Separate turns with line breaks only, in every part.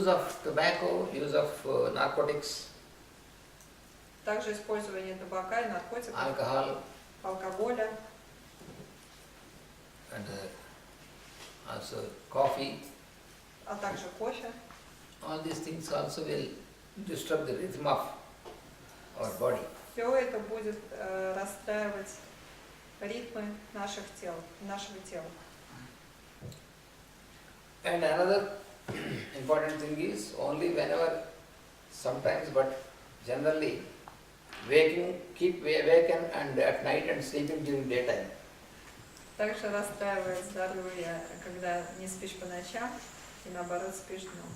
use of tobacco, use of narcotics,
Также использование табака и наркотиков,
alcohol,
алкоголя,
and also coffee.
а также кофе.
All these things also will disturb the rhythm of our body.
Все это будет расстраивать ритмы нашего тела.
And another important thing is only whenever, sometimes, but generally, keep awaken and at night and sleeping during daytime.
Также расстраивает здоровье, когда не спишь по ночам и наоборот спишь днем.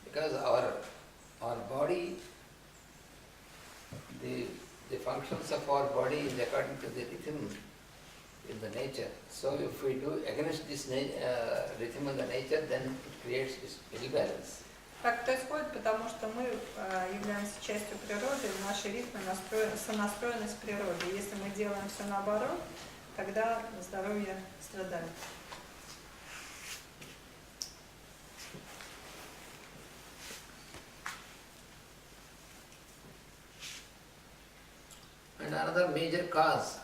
Because our body, the functions of our body is according to the rhythm in the nature. So if we do against this rhythm in the nature, then it creates this ill balance.
Так происходит, потому что мы являемся частью природы, и наши ритмы сонастроены с природой. Если мы делаем все наоборот, тогда здоровье страдает.
And another major cause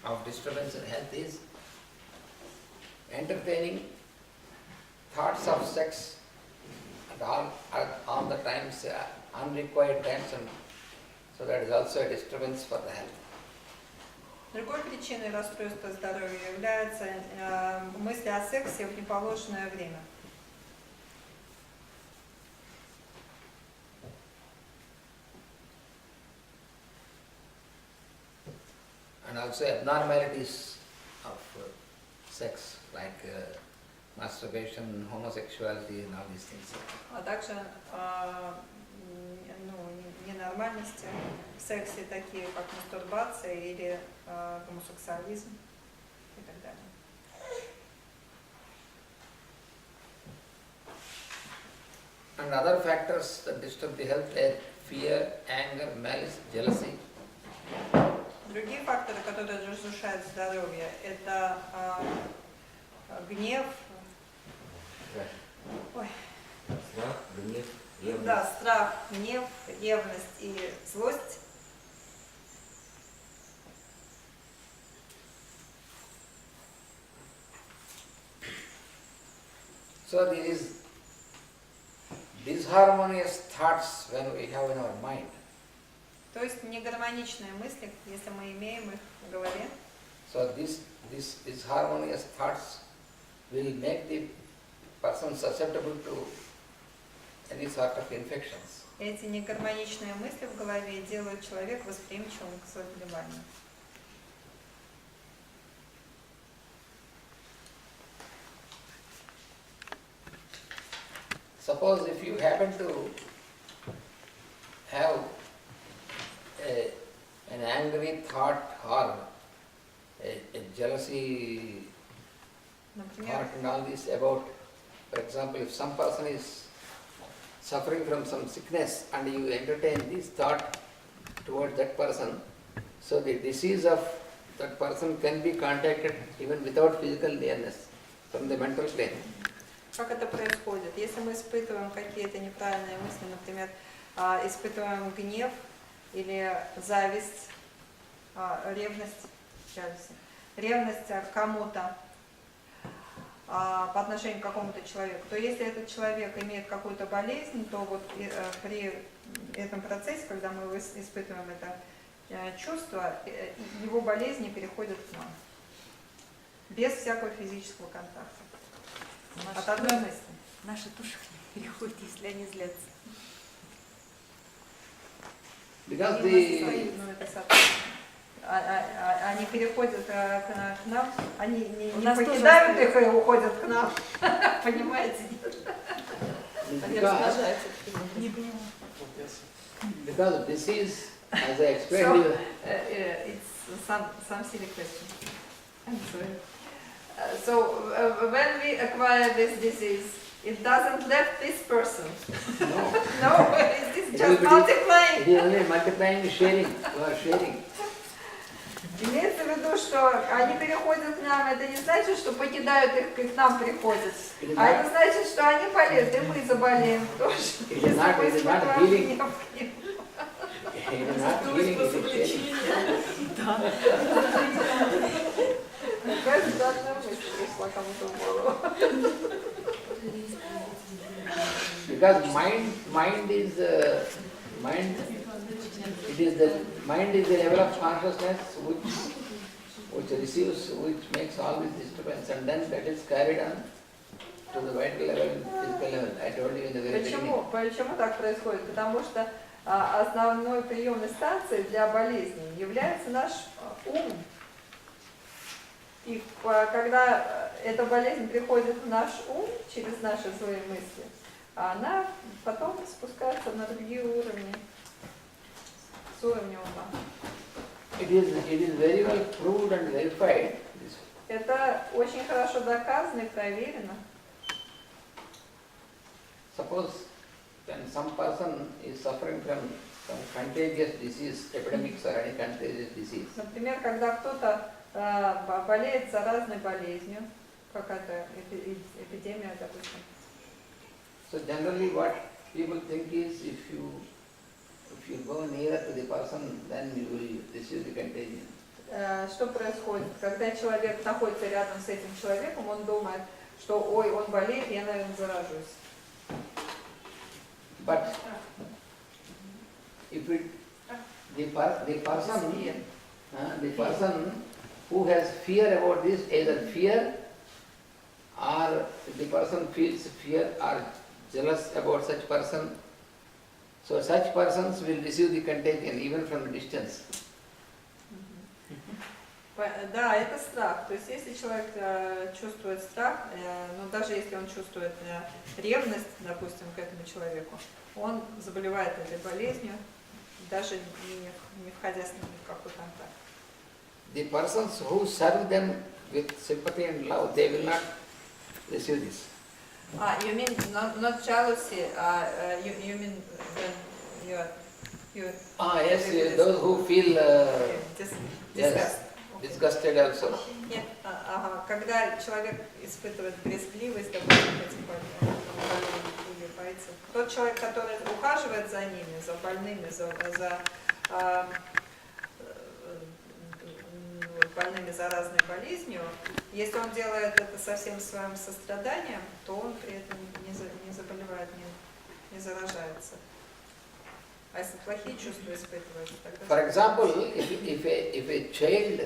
of disturbance in health is entertaining thoughts of sex at all the times, unrequired times, and so that is also a disturbance for the health.
Другой причиной расстройства здоровья является мысли о сексе в неположенное время.
And also abnormalities of sex, like masturbation, homosexuality, and all these things.
А также ненормальности в сексе, такие как мастурбация или гомосексуализм и так далее.
And other factors that disturb the health are fear, anger, malice, jealousy.
Другие факторы, которые разрушают здоровье, это гнев, ой,
Страх, гнев, ревность.
да, страх, гнев, ревность и злость.
So these disharmonious thoughts when we have in our mind,
То есть негармоничные мысли, если мы имеем их в голове.
so these disharmonious thoughts will make the person susceptible to any sort of infections.
Эти негармоничные мысли в голове делают человека восприимчивым к заболеванию.
Suppose if you happen to have an angry thought or a jealousy
Например,
thought and all this about, for example, if some person is suffering from some sickness and you entertain this thought towards that person, so the disease of that person can be contacted even without physical nearness from the mental plane.
как это происходит? Если мы испытываем какие-то неправильные мысли, например, испытываем гнев или зависть, ревность к кому-то по отношению к какому-то человеку, то если этот человек имеет какую-то болезнь, то вот при этом процессе, когда мы испытываем это чувство, его болезни переходят к нам без всякого физического контакта. От одной мысли.
Наши души переходят, если они злятся.
Because
Они переходят к нам, они
У
не
нас
покидают
тоже
их и уходят к нам. Понимаете? Они размножаются.
Не понимаю.
because disease, as I explained to you,
It's some silly question. I'm sorry. So when we acquire this disease, it doesn't left this person.
No.
No, it's just
Everybody-
multiplying.
It is only multiplying, sharing, you are sharing.
Имеется в виду, что они переходят к нам, это не значит, что покидают их и к нам приходят. А это значит, что они болеют, и мы заболеем тоже.
It is not healing.
необходимо.
It is not healing, it is sharing.
Какая странная мысль пришла кому-то в голову.
Because mind is the level of consciousness which receives, which makes all this disturbance, and then that is carried on to the vital level and physical level. I told you in the very beginning.
Почему так происходит? Потому что основной приемной станцией для болезни является наш ум. И когда эта болезнь приходит в наш ум через наши злые мысли, она потом спускается на другие уровни, с уровня ума.
It is very well proved and verified.
Это очень хорошо доказано и проверено.
Suppose when some person is suffering from some contagious disease, epidemics or any contagious disease,
Например, когда кто-то болеет заразной болезнью, какая-то эпидемия, допустим.
so generally what people think is if you go nearer to the person, then you will receive the contagion.
Что происходит? Когда человек находится рядом с этим человеком, он думает, что ой, он болеет, я, наверное, заражусь.
But if the person who has fear about this, either fear or the person feels fear or jealous about such person, so such persons will receive the contagion even from a distance.
Да, это страх. То есть если человек чувствует страх, но даже если он чувствует ревность, допустим, к этому человеку, он заболевает этой болезнью, даже не входя с ним в какой контакт.
The persons who serve them with sympathy and love, they will not receive this.
You mean not jealousy, you mean when you
Yes, those who feel
disgust.
disgusted also.
Нет, когда человек испытывает брезгливость, допустим, к этим больным или боится. Тот человек, который ухаживает за ними, за больными, за больными заразной болезнью, если он делает это со всем своим состраданием, то он при этом не заболевает, не заражается. А если плохие чувства испытывает, тогда...
For example, if a child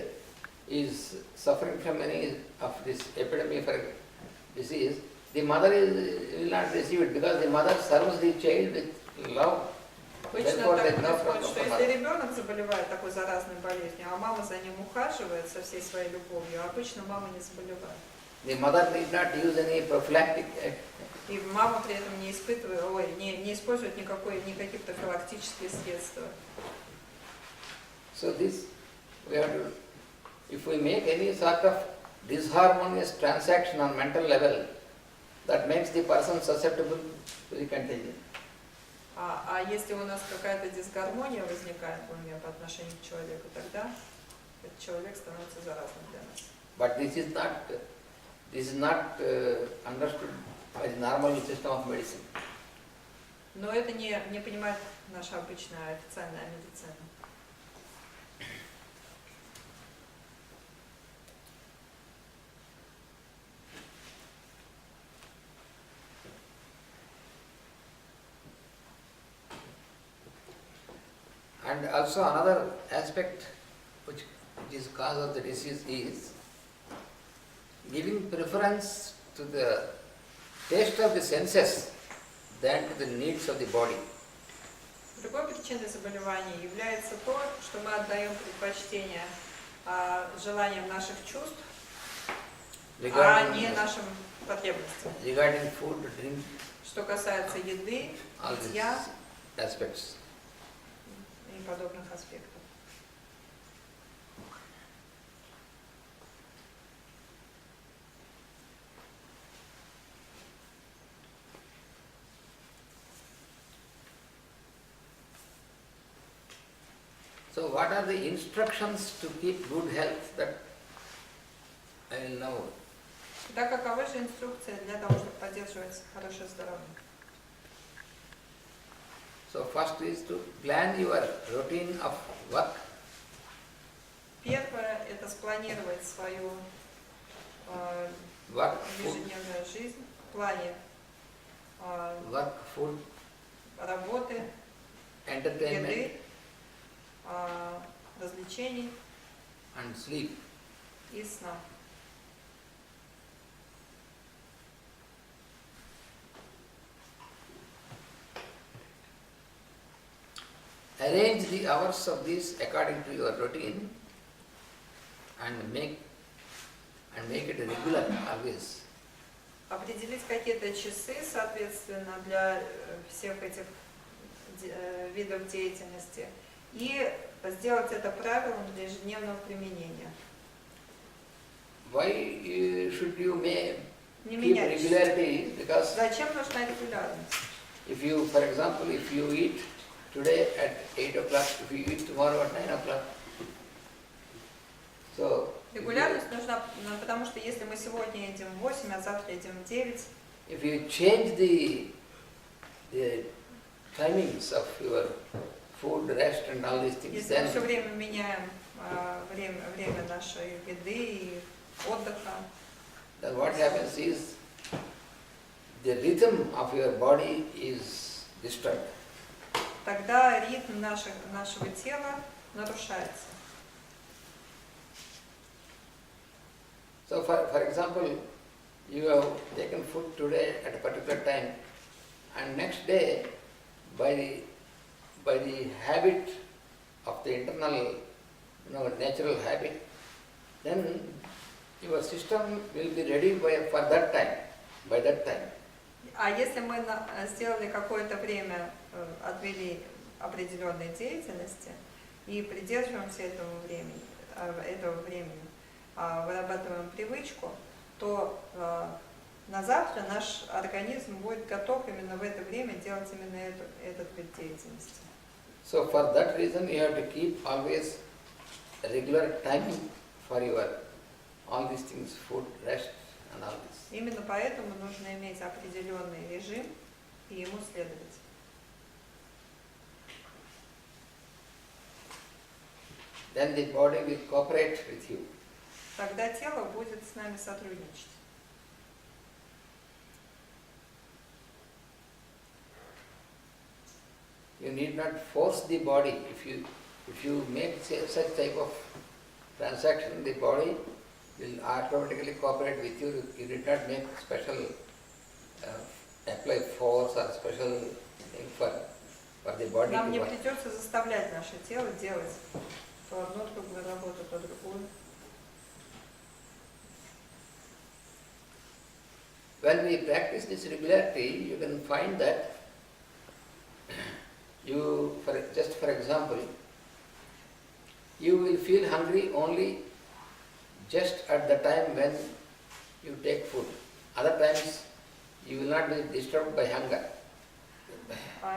is suffering from any of this epidemic or disease, the mother will not receive it because the mother serves the child with love.
Обычно
Therefore,
так
there is no
происходит,
problem
что
for
если
mother.
ребенок заболевает такой заразной болезнью, а мама за ним ухаживает со всей своей любовью, обычно мама не заболевает.
The mother need not use any prophylactic.
И мама при этом не испытывает, не использует никаких профилактических средств.
So this we have to, if we make any sort of disharmonious transaction on mental level, that makes the person susceptible to the contagion.
А если у нас какая-то дисгармония возникает в уме по отношению к человеку, тогда этот человек становится заразным для нас.
But this is not understood by the normal system of medicine.
Но это не понимает наша обычная официальная медицина.
And also another aspect which is cause of the disease is giving preference to the taste of the senses than to the needs of the body.
Другой причиной заболевания является то, что мы отдаем предпочтение желаниям наших чувств, а не нашим потребностям.
Regarding food, drink,
Что касается еды,
all these
питья
aspects.
и подобных аспектов.
So what are the instructions to keep good health that I will now.
Да, каковы же инструкции для того, чтобы поддерживать хорошее здоровье?
So first is to plan your routine of work.
Первое – это спланировать свою
Work, food,
ежедневную жизнь в плане
work, food,
работы,
entertainment
еды, развлечений
and sleep.
и сна.
Arrange the hours of this according to your routine and make it regular always.
Определить какие-то часы, соответственно, для всех этих видов деятельности и сделать это правилом для ежедневного применения.
Why should you
Не
keep
менять.
regularity? Because
Зачем нужна регулярность?
if you, for example, if you eat today at 8 o'clock, if you eat tomorrow at 9 o'clock, so
Регулярность нужна, потому что если мы сегодня едем в 8, а завтра едем в 9,
if you change the timings of your food, rest and all these things,
если мы все
then
время меняем время нашей еды и отдыха,
what happens is the rhythm of your body is disturbed.
тогда ритм нашего тела нарушается.
So for example, you have taken food today at a particular time and next day by the habit of the internal, natural habit, then your system will be ready for that time, by that time.
А если мы сделали какое-то время, отвели определенной деятельности и придерживаемся этого времени, вырабатываем привычку, то на завтра наш организм будет готов именно в это время делать именно этот вид деятельности.
So for that reason you have to keep always a regular timing for your all these things, food, rest and all this.
Именно поэтому нужно иметь определенный режим и ему следовать.
Then the body will cooperate with you.
Тогда тело будет с нами сотрудничать.
You need not force the body. If you make such type of transaction, the body will automatically cooperate with you. You did not make special apply force or special thing for the body
Нам
to
не
work.
придется заставлять наше тело делать то одну другую работу, то другую.
When we practice this regularity, you can find that just for example, you will feel hungry only just at the time when you take food. Other times you will not be disturbed by hunger.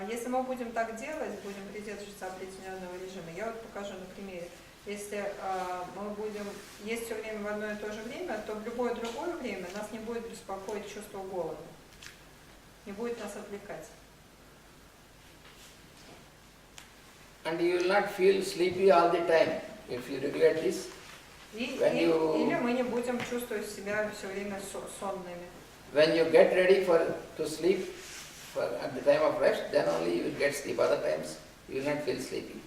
Если мы будем так делать, будем придерживаться определенного режима, я вот покажу на примере. Если мы будем есть все время в одно и то же время, то в любое другое время нас не будет беспокоить чувство голода, не будет нас отвлекать.
And you will not feel sleepy all the time if you regulate this.
Или мы не будем чувствовать себя все время сонными.
When you get ready to sleep at the time of rest, then only you will get sleep. Other times you will not feel sleepy.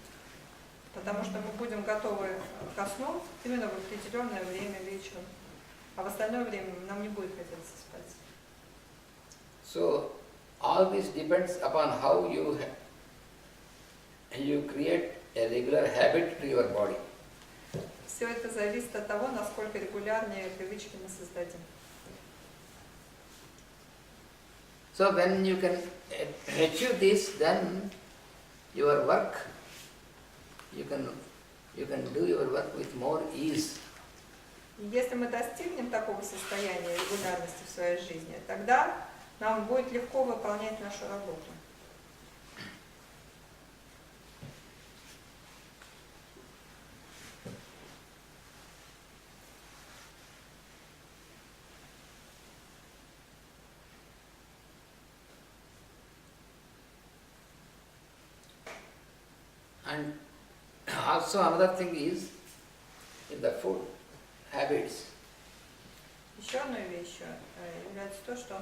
Потому что мы будем готовы ко сну именно в определенное время вечером, а в остальное время нам не будет хотеться спать.
So all this depends upon how you create a regular habit to your body.
Все это зависит от того, насколько регулярные привычки мы создадим.
So when you can achieve this, then your work, you can do your work with more ease.
Если мы достигнем такого состояния регулярности в своей жизни, тогда нам будет легко выполнять нашу работу.
And also another thing is in the food habits,
Еще одной вещью является то, что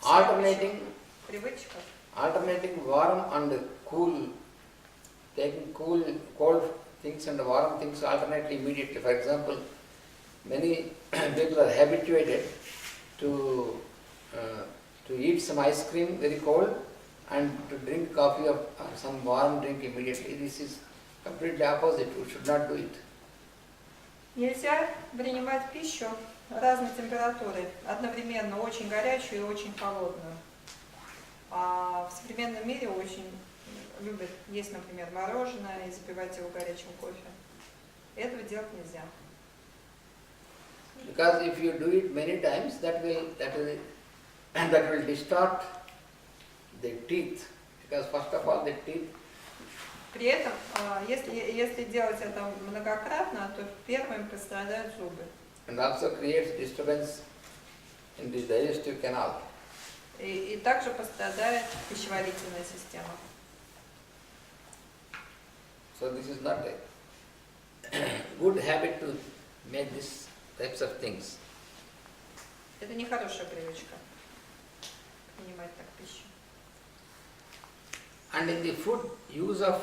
в
alternating
привычках
warm and cool, taking cold things and warm things alternately immediately. For example, many people are habituated to eat some ice cream very cold and to drink coffee or some warm drink immediately. This is completely opposite. We should not do it.
нельзя принимать пищу разной температуры, одновременно очень горячую и очень холодную. А в современном мире очень любят есть, например, мороженое и запивать его горячим кофе. Этого делать нельзя.
Because if you do it many times, that will distort the teeth. Because first of all, the teeth.
При этом, если делать это многократно, то первым пострадают зубы.
And also creates disturbance in the digestive canal.
И также пострадает пищеварительная система.
So this is not a good habit to make these types of things.
Это не хорошая привычка принимать так пищу.
And in the food, use of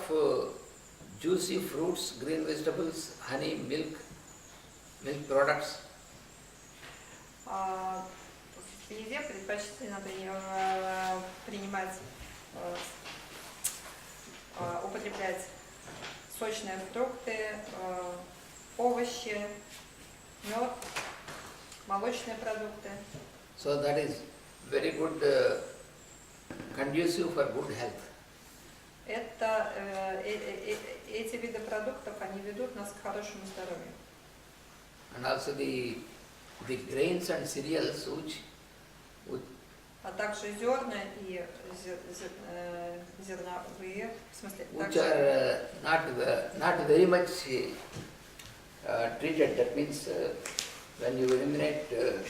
juicy fruits, green vegetables, honey, milk products.
В еде предпочтительно принимать, употреблять сочные фрукты, овощи, мед, молочные продукты.
So that is very good, conducive for good health.
Эти виды продуктов, они ведут нас к хорошему здоровью.
And also the grains and cereals
А также зерна и зерновые, в смысле,
which
также
are not very much treated. That means when you eliminate the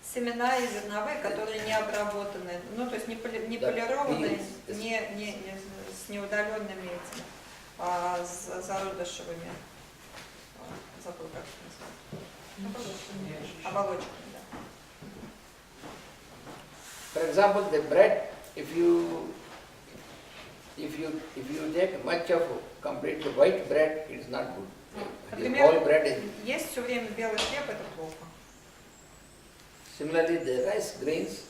семена и зерновые, которые не обработаны, ну то есть не полированные, не с неудаленными этими зародышевыми, забыл как это называется, оболочками, да.
For example, the bread, if you take much of completely white bread, it is not good. The whole bread is.
Есть все время белый хлеб, это плохо.
Similarly, the rice grains,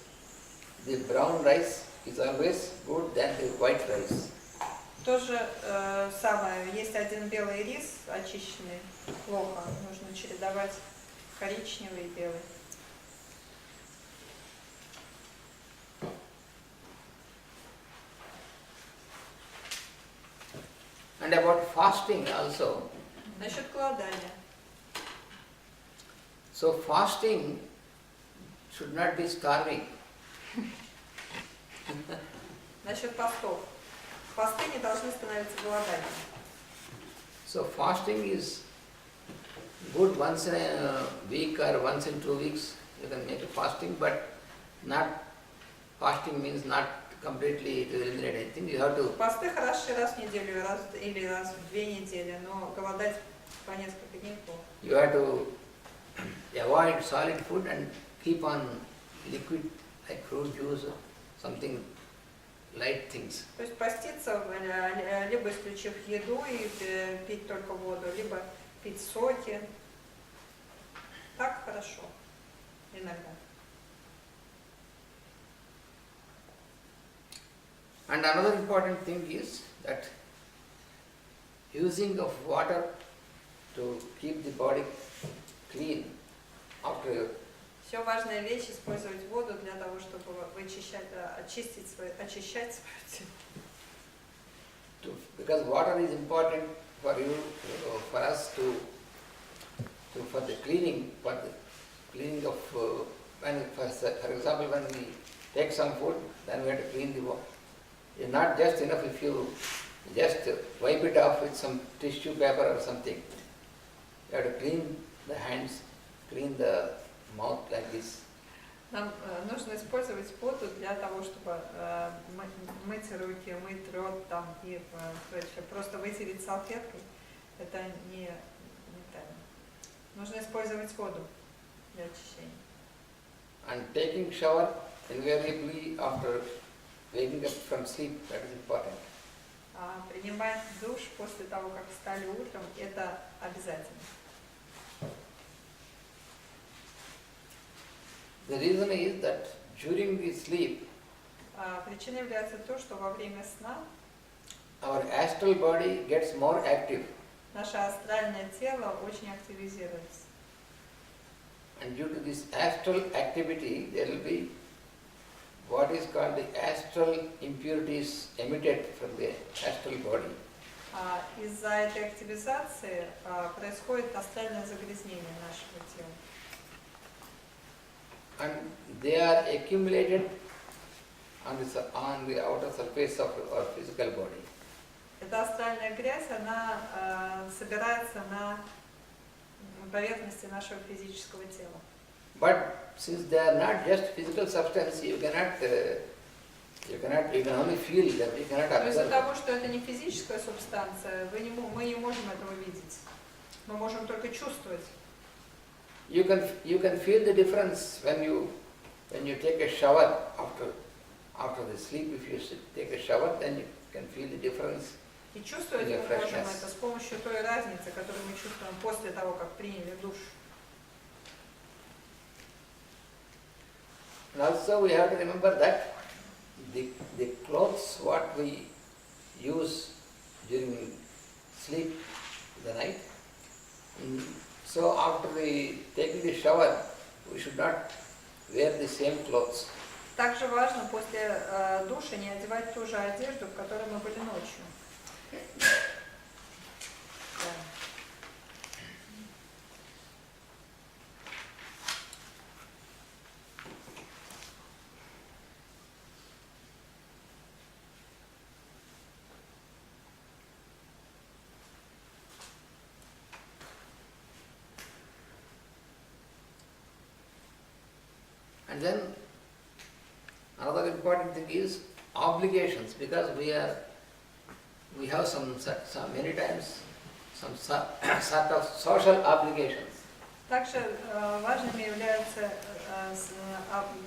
the brown rice is always good than the white rice.
То же самое, есть один белый рис очищенный, плохо, нужно чередовать коричневый и белый.
And about fasting also.
Насчет голодания.
So fasting should not be starving.
Насчет постов. Посты не должны становиться голоданием.
So fasting is good once in a week or once in 2 weeks. You can make a fasting, but not fasting means not completely to eliminate anything. You have to.
Посты хороши раз в неделю или раз в 2 недели, но голодать по несколько дней плохо.
You have to avoid solid food and keep on liquid like fruit juice, something light things.
То есть поститься, либо исключив еду и пить только воду, либо пить соки. Так хорошо. Иногда.
And another important thing is that using of water to keep the body clean after.
Все важная вещь использовать воду для того, чтобы очищать свое тело.
Because water is important for you, for us to for the cleaning of when for example when we take some food, then we have to clean the water. It's not just enough if you just wipe it off with some tissue paper or something. You have to clean the hands, clean the mouth like this.
Нам нужно использовать воду для того, чтобы мыть руки, мыть рот там и прочее. Просто вытереть салфеткой — это не тайна. Нужно использовать воду для очищения.
And taking shower invariably after waking up from sleep, that is important.
Принимать душ после того, как встали утром, это обязательно.
The reason is that during the sleep,
Причиной является то, что во время сна
our astral body gets more active.
наше астральное тело очень активизируется.
And due to this astral activity, there will be what is called the astral impurities emitted from the astral body.
Из-за этой активизации происходит астральное загрязнение нашего тела.
And they are accumulated on the outer surface of our physical body.
Эта астральная грязь, она собирается на поверхности нашего физического тела.
But since they are not just physical substance, you can only feel them, you cannot
Но из-за
observe them.
того, что это не физическая субстанция, мы не можем этого видеть. Мы можем только чувствовать.
You can feel the difference when you take a shower after the sleep. If you take a shower, then you can feel the difference.
И чувствовать мы можем это с помощью той разницы, которую мы чувствуем после того, как приняли душ.
And also we have to remember that the clothes what we use during sleep, the night, so after taking the shower, we should not wear the same clothes.
Также важно после душа не одевать ту же одежду, в которой мы были ночью. Да.
And then another important thing is obligations, because we have some many times some sort of social obligations.
Также важными являются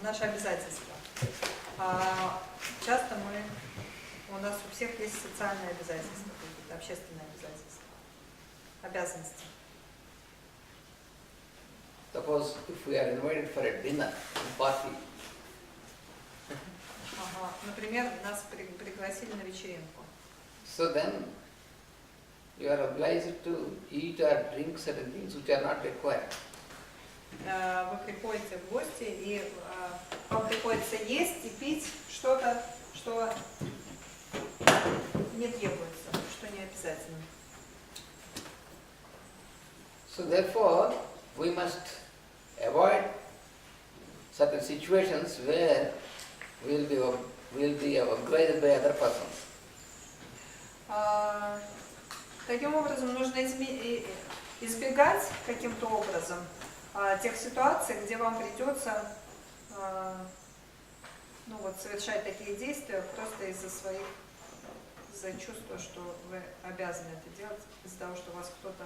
наши обязательства. Часто у нас у всех есть социальные обязательства, какие-то общественные обязательства, обязанности.
Suppose if we are invited for a dinner, a party,
Например, нас пригласили на вечеринку.
so then you are obliged to eat or drink certain things which are not required.
Вы приходите в гости, и вам приходится есть и пить что-то, что не требуется, что не обязательно.
So therefore, we must avoid certain situations where we will be obliged by other persons.
Таким образом, нужно избегать каким-то образом тех ситуаций, где вам придется совершать такие действия просто из-за чувства, что вы обязаны это делать, из-за того, что вас кто-то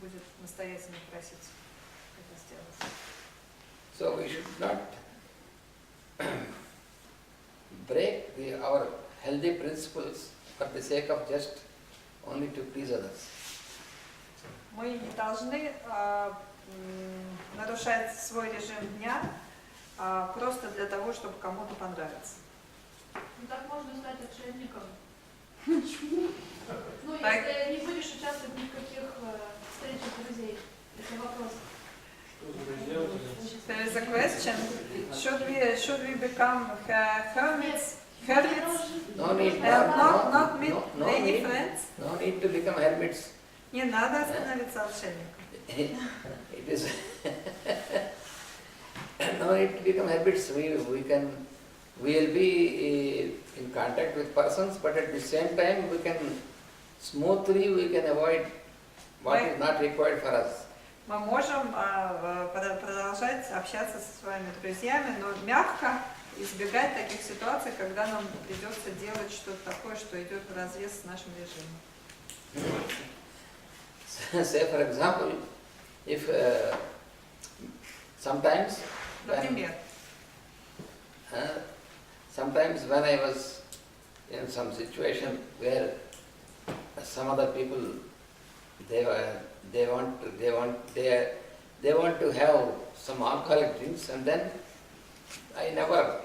будет настоятельно просить это сделать.
So we should not break our healthy principles for the sake of just only to please others.
Мы не должны нарушать свой режим дня просто для того, чтобы кому-то понравиться.
Ну так можно стать отшельником. Почему? Ну, если не будешь участвовать ни в каких встречах друзей. Это вопрос.
There is a question. Should we become hermits?
No need,
Not meet
no
any
need,
friends?
no need to become hermits.
Не надо становиться отшельником.
It is no need to become hermits. We will be in contact with persons, but at the same time we can avoid what is not required for us.
Мы можем продолжать общаться со своими друзьями, но мягко избегать таких ситуаций, когда нам придется делать что-то такое, что идет вразрез с нашим режимом.
Say for example, if sometimes
Например,
sometimes when I was in some situation where some other people they want to have some alcoholic drinks, and then I never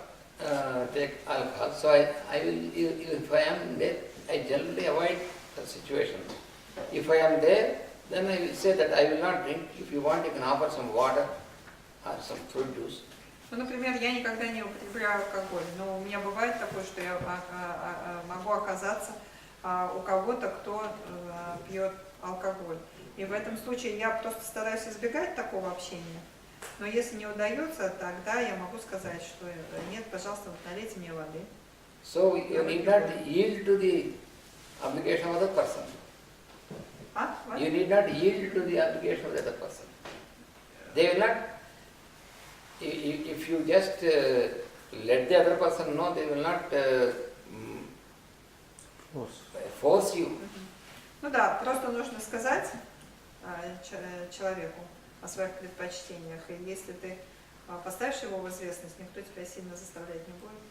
take alcohol. So I will, if I am there, I generally avoid the situation. If I am there, then I will say that I will not drink. If you want, you can offer some water or some fruit juice.
ну, например, я никогда не употребляю алкоголь, но у меня бывает такое, что я могу оказаться у кого-то, кто пьет алкоголь. И в этом случае я просто стараюсь избегать такого общения. Но если не удается, тогда я могу сказать, что нет, пожалуйста, вот налейте мне воды.
So you need not yield to the obligation of the person.
What?
You need not yield to the obligation of the other person. They will not, if you just let the other person know, they will not force you.
Ну да, просто нужно сказать человеку о своих предпочтениях, и если ты поставишь его в известность, никто тебя сильно заставлять не будет.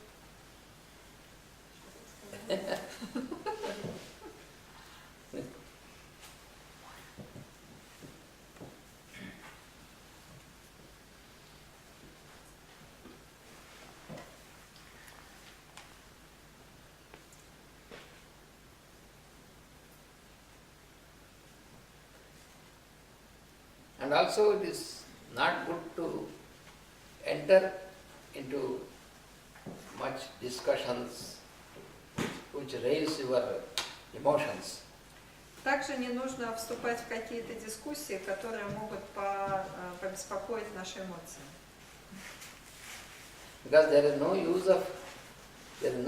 And also it is not good to enter into much discussions which raise your emotions.
Также не нужно вступать в какие-то дискуссии, которые могут побеспокоить наши эмоции.
Because there is no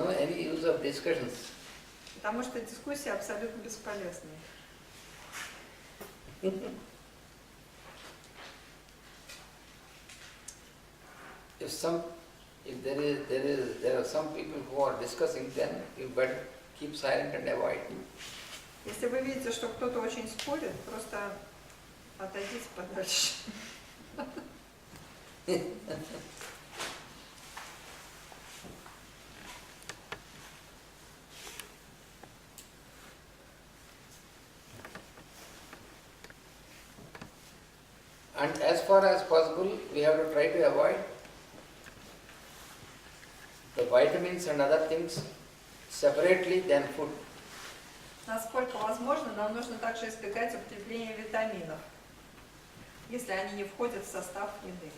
any use of discussions.
Потому что дискуссии абсолютно бесполезны.
If there are some people who are discussing, then you better keep silent and avoid.
Если вы видите, что кто-то очень спорит, просто отойдите подальше.
And as far as possible, we have to try to avoid the vitamins and other things separately than food.
Насколько возможно, нам нужно также избегать употребления витаминов, если они не входят в состав еды.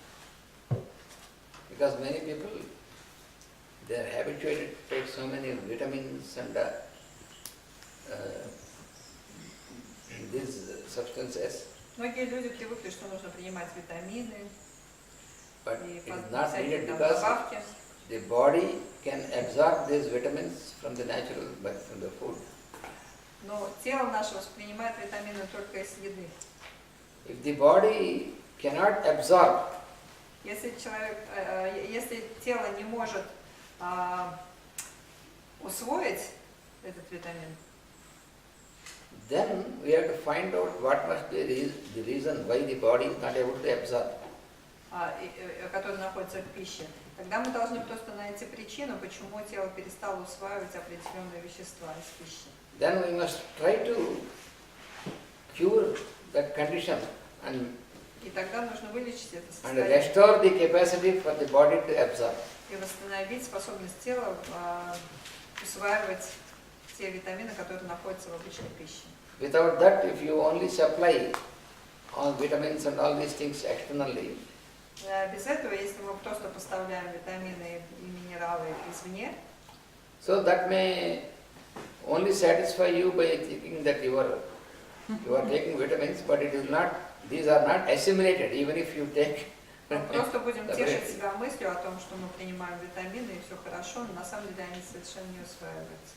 Because many people, they are habituated to take so many vitamins and these substances,
Многие люди привыкли, что нужно принимать витамины
but
и
it is not
всякие
needed
там
because
добавки.
the body can absorb these vitamins from the natural, from the food.
Но тело наше воспринимает витамины только из еды.
If the body cannot absorb,
Если тело не может усвоить этот витамин,
then we have to find out what must be the reason why the body is not able to absorb.
который находится в пище, тогда мы должны просто найти причину, почему тело перестало усваивать определенные вещества из пищи.
Then we must try to cure that condition and
И тогда нужно вылечить это
and
состояние
restore the capacity for the body to absorb.
и восстановить способность тела усваивать те витамины, которые находятся в обычной пище.
Without that, if you only supply all vitamins and all these things externally,
Без этого, если мы просто поставляем витамины и минералы извне,
so that may only satisfy you by thinking that you are taking vitamins, but it is not. These are not assimilated, even if you take.
мы просто будем тешить себя мыслью о том, что мы принимаем витамины и все хорошо, но на самом деле они совершенно не усваиваются.